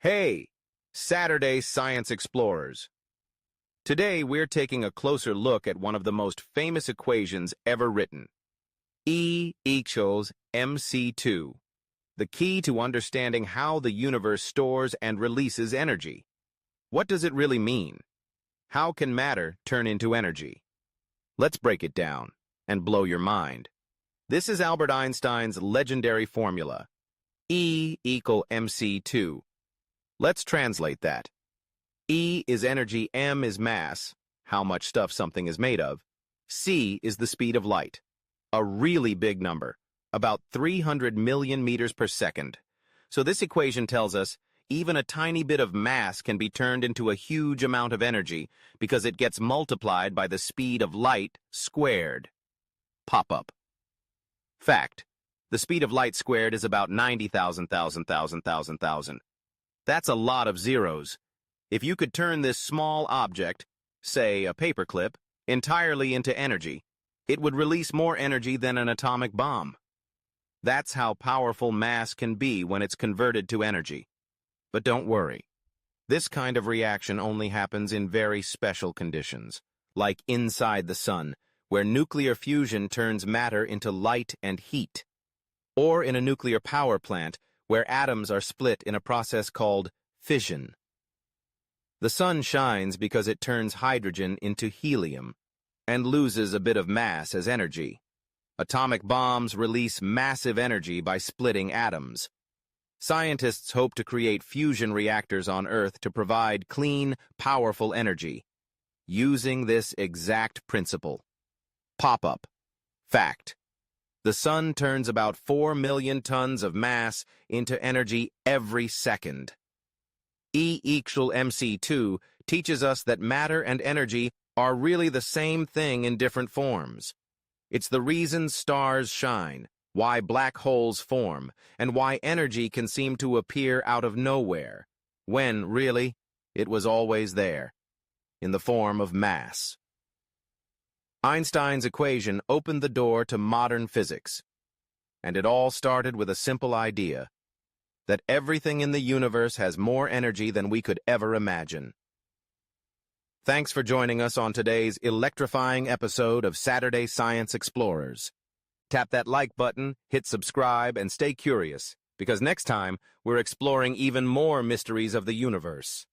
Hey, Saturday Science Explorers. Today we're taking a closer look at one of the most famous equations ever written. E equals mc2, the key to understanding how the universe stores and releases energy. What does it really mean? How can matter turn into energy? Let's break it down and blow your mind. This is Albert Einstein's legendary formula, E equal mc2. Let's translate that. E is energy, m is mass, how much stuff something is made of. C is the speed of light, a really big number, about 300 million meters per second. So this equation tells us even a tiny bit of mass can be turned into a huge amount of energy because it gets multiplied by the speed of light squared. Pop-up. Fact: the speed of light squared is about 90,000. That's a lot of zeros. If you could turn this small object, say a paperclip, entirely into energy, it would release more energy than an atomic bomb. That's how powerful mass can be when it's converted to energy. But don't worry. This kind of reaction only happens in very special conditions, like inside the sun, where nuclear fusion turns matter into light and heat, or in a nuclear power plant, where atoms are split in a process called fission. The sun shines because it turns hydrogen into helium and loses a bit of mass as energy. Atomic bombs release massive energy by splitting atoms. Scientists hope to create fusion reactors on Earth to provide clean, powerful energy, using this exact principle. Pop-up. Fact: the sun turns about 4 million tons of mass into energy every second. E equals mc2 teaches us that matter and energy are really the same thing in different forms. It's the reason stars shine, why black holes form, and why energy can seem to appear out of nowhere, when, really, it was always there, in the form of mass. Einstein's equation opened the door to modern physics, and it all started with a simple idea, that everything in the universe has more energy than we could ever imagine. Thanks for joining us on today's electrifying episode of Saturday Science Explorers. Tap that like button, hit subscribe, and stay curious, because next time we're exploring even more mysteries of the universe.